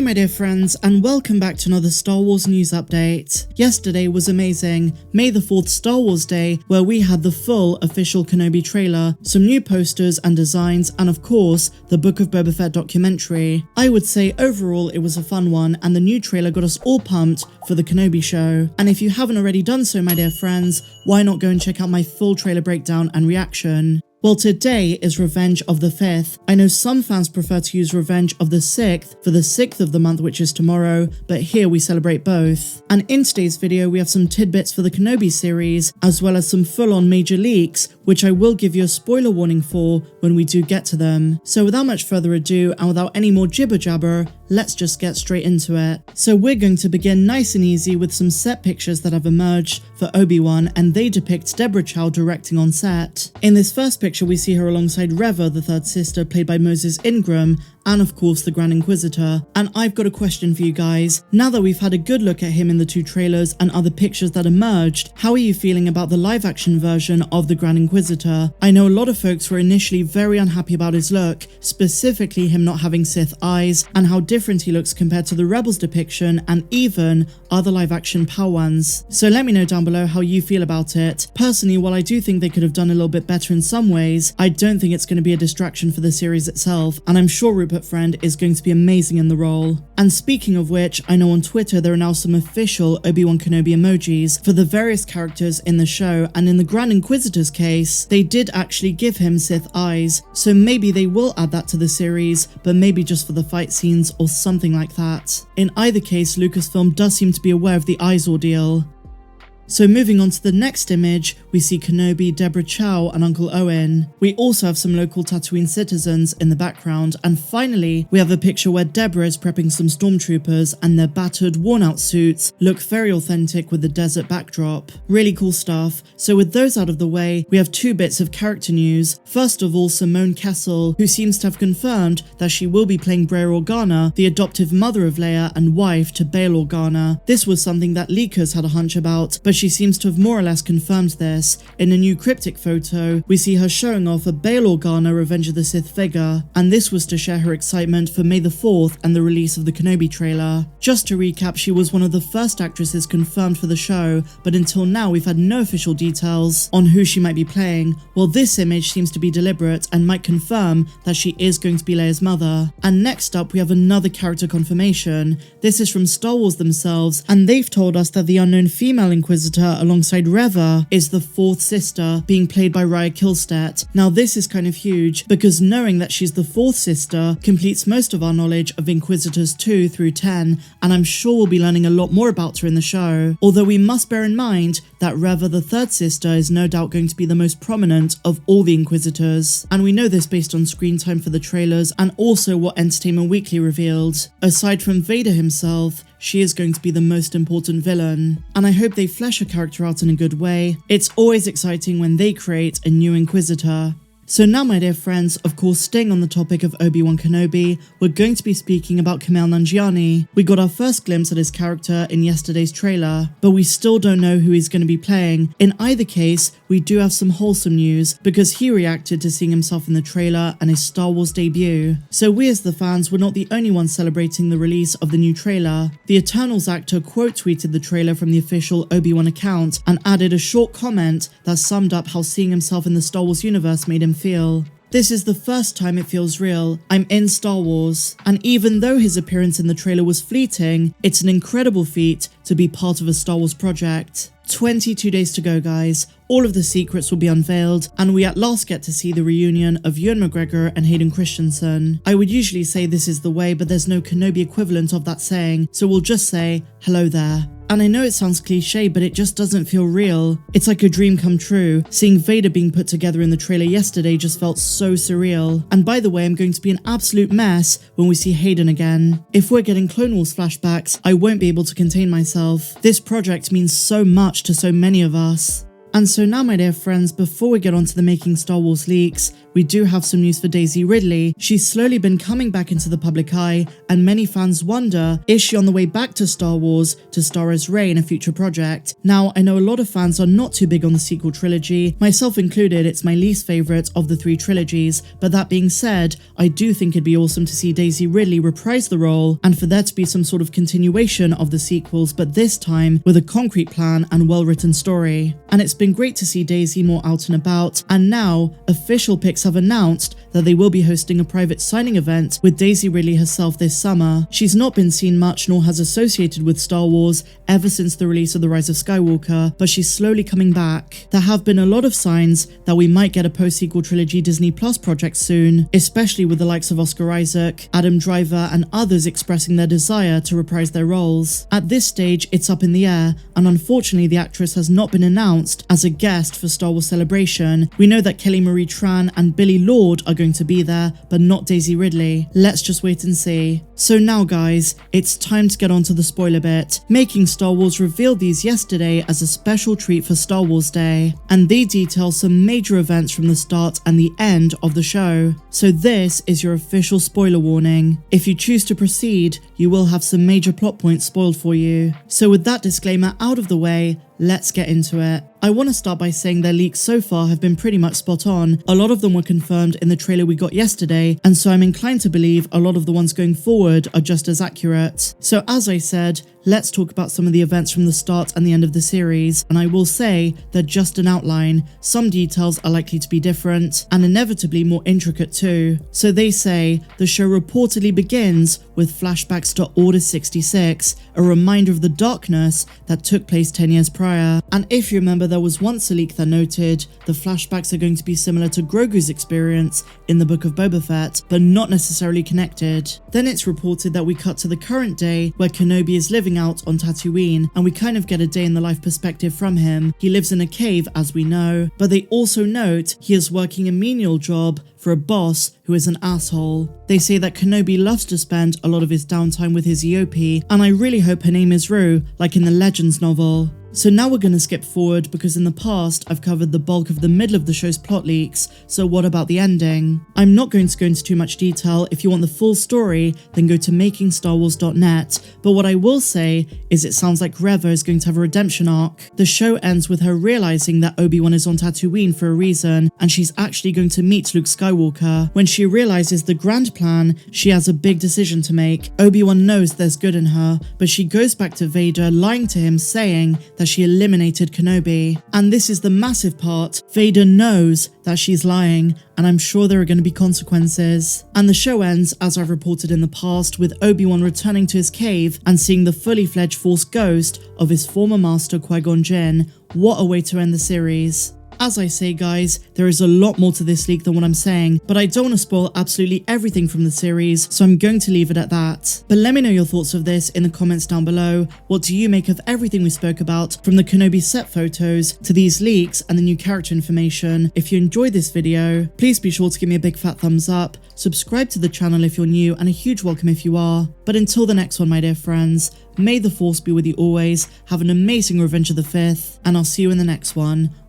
my dear friends, and welcome back to another Star Wars news update. Yesterday was amazing, May the 4th Star Wars Day, where we had the full official Kenobi trailer, some new posters and designs, and of course, the Book of Boba Fett documentary. I would say overall it was a fun one, and the new trailer got us all pumped for the Kenobi show. And if you haven't already done so, my dear friends, why not go and check out my full trailer breakdown and reaction? Well, today is Revenge of the 5th. I know some fans prefer to use Revenge of the 6th for the 6th of the month, which is tomorrow, but here we celebrate both. And in today's video, we have some tidbits for the Kenobi series, as well as some full-on major leaks, which I will give you a spoiler warning for when we do get to them. So without much further ado, and without any more jibber-jabber, let's just get straight into it. So we're going to begin nice and easy with some set pictures that have emerged for Obi-Wan, and they depict Deborah Chow directing on set. In this first picture, we see her alongside Reva, the third sister, played by Moses Ingram, and of course the Grand Inquisitor. And I've got a question for you guys. Now that we've had a good look at him in the two trailers and other pictures that emerged, how are you feeling about the live action version of the Grand Inquisitor? I know a lot of folks were initially very unhappy about his look, specifically him not having Sith eyes, and how different he looks compared to the Rebels depiction and even other live action Padawans. So let me know down below how you feel about it. Personally, while I do think they could have done a little bit better in some ways, I don't think it's going to be a distraction for the series itself, and I'm sure Rupert Friend is going to be amazing in the role. And speaking of which, I know on Twitter there are now some official Obi-Wan Kenobi emojis for the various characters in the show, and in the Grand Inquisitor's case, they did actually give him Sith eyes, so maybe they will add that to the series, but maybe just for the fight scenes or something like that. In either case, Lucasfilm does seem to be aware of the eyes ordeal. So moving on to the next image, we see Kenobi, Deborah Chow, and Uncle Owen. We also have some local Tatooine citizens in the background, and finally, we have a picture where Deborah is prepping some stormtroopers, and their battered, worn-out suits look very authentic with the desert backdrop. Really cool stuff. So with those out of the way, we have two bits of character news. First of all, Simone Kessel, who seems to have confirmed that she will be playing Breha Organa, the adoptive mother of Leia and wife to Bail Organa. This was something that leakers had a hunch about, but she seems to have more or less confirmed this. In a new cryptic photo, we see her showing off a Bail Organa Revenge of the Sith figure, and this was to share her excitement for May the 4th and the release of the Kenobi trailer. Just to recap, she was one of the first actresses confirmed for the show, but until now we've had no official details on who she might be playing. Well, this image seems to be deliberate and might confirm that she is going to be Leia's mother. And next up, we have another character confirmation. This is from Star Wars themselves, and they've told us that the unknown female Inquisitor alongside Reva is the fourth sister, being played by Raya Kilstedt. Now this is kind of huge, because knowing that she's the fourth sister completes most of our knowledge of Inquisitors 2 through 10, and I'm sure we'll be learning a lot more about her in the show. Although we must bear in mind that Reva, the third sister, is no doubt going to be the most prominent of all the Inquisitors, and we know this based on screen time for the trailers and also what Entertainment Weekly revealed. Aside from Vader himself, she is going to be the most important villain, and I hope they flesh her character out in a good way. It's always exciting when they create a new Inquisitor. So now, my dear friends, of course, staying on the topic of Obi-Wan Kenobi, we're going to be speaking about Kumail Nanjiani. We got our first glimpse at his character in yesterday's trailer, but we still don't know who he's going to be playing. In either case, we do have some wholesome news, because he reacted to seeing himself in the trailer and his Star Wars debut. So we as the fans were not the only ones celebrating the release of the new trailer. The Eternals actor quote tweeted the trailer from the official Obi-Wan account and added a short comment that summed up how seeing himself in the Star Wars universe made him feel. This is the first time it feels real. I'm in Star Wars. And even though his appearance in the trailer was fleeting, it's an incredible feat to be part of a Star Wars project. 22 days to go, guys. All of the secrets will be unveiled, and we at last get to see the reunion of Ewan McGregor and Hayden Christensen. I would usually say this is the way, but there's no Kenobi equivalent of that saying, so we'll just say, hello there. And I know it sounds cliche, but it just doesn't feel real. It's like a dream come true. Seeing Vader being put together in the trailer yesterday just felt so surreal. And by the way, I'm going to be an absolute mess when we see Hayden again. If we're getting Clone Wars flashbacks, I won't be able to contain myself. This project means so much to so many of us. And so now, my dear friends, before we get on to the Making Star Wars leaks, we do have some news for Daisy Ridley. She's slowly been coming back into the public eye, and many fans wonder, is she on the way back to Star Wars to star as Rey in a future project? Now, I know a lot of fans are not too big on the sequel trilogy, myself included. It's my least favourite of the 3 trilogies, but that being said, I do think it'd be awesome to see Daisy Ridley reprise the role, and for there to be some sort of continuation of the sequels, but this time with a concrete plan and well-written story. And it's been great to see Daisy more out and about, and now, official pics have announced that they will be hosting a private signing event with Daisy Ridley herself this summer. She's not been seen much nor has associated with Star Wars ever since the release of The Rise of Skywalker, but she's slowly coming back. There have been a lot of signs that we might get a post-sequel trilogy Disney Plus project soon, especially with the likes of Oscar Isaac, Adam Driver and others expressing their desire to reprise their roles. At this stage, it's up in the air, and unfortunately the actress has not been announced as a guest for Star Wars Celebration. We know that Kelly Marie Tran and Billy Lord are going to be there, but not Daisy Ridley. Let's just wait and see. So now guys, it's time to get on to the spoiler bit. Making Star Wars revealed these yesterday as a special treat for Star Wars Day, and they detail some major events from the start and the end of the show. So this is your official spoiler warning. If you choose to proceed, you will have some major plot points spoiled for you. So with that disclaimer out of the way, let's get into it. I want to start by saying their leaks so far have been pretty much spot on. A lot of them were confirmed in the trailer we got yesterday, and so I'm inclined to believe a lot of the ones going forward are just as accurate. So as I said, let's talk about some of the events from the start and the end of the series, and I will say they're just an outline. Some details are likely to be different, and inevitably more intricate too. So they say the show reportedly begins with flashbacks to Order 66, a reminder of the darkness that took place 10 years prior. And if you remember, there was once a leak that noted the flashbacks are going to be similar to Grogu's experience in the Book of Boba Fett, but not necessarily connected. Then it's reported that we cut to the current day where Kenobi is living out on Tatooine, and we kind of get a day in the life perspective from him. He lives in a cave, as we know, but they also note he is working a menial job for a boss who is an asshole. They say that Kenobi loves to spend a lot of his downtime with his Eopie, and I really hope her name is Rue, like in the Legends novel. So now we're going to skip forward because in the past I've covered the bulk of the middle of the show's plot leaks, so what about the ending? I'm not going to go into too much detail. If you want the full story, then go to makingstarwars.net, but what I will say is it sounds like Reva is going to have a redemption arc. The show ends with her realizing that Obi-Wan is on Tatooine for a reason, and she's actually going to meet Luke Skywalker. When she realizes the grand plan, she has a big decision to make. Obi-Wan knows there's good in her, but she goes back to Vader, lying to him, saying that she eliminated Kenobi. And this is the massive part. Vader knows that she's lying, and I'm sure there are going to be consequences. And the show ends, as I've reported in the past, with Obi-Wan returning to his cave and seeing the fully fledged Force ghost of his former master Qui-Gon Jinn. What a way to end the series. As I say guys, there is a lot more to this leak than what I'm saying, but I don't want to spoil absolutely everything from the series, so I'm going to leave it at that. But let me know your thoughts of this in the comments down below. What do you make of everything we spoke about, from the Kenobi set photos to these leaks and the new character information? If you enjoyed this video, please be sure to give me a big fat thumbs up, subscribe to the channel if you're new, and a huge welcome if you are. But until the next one, my dear friends, may the Force be with you always, have an amazing Revenge of the 5th, and I'll see you in the next one.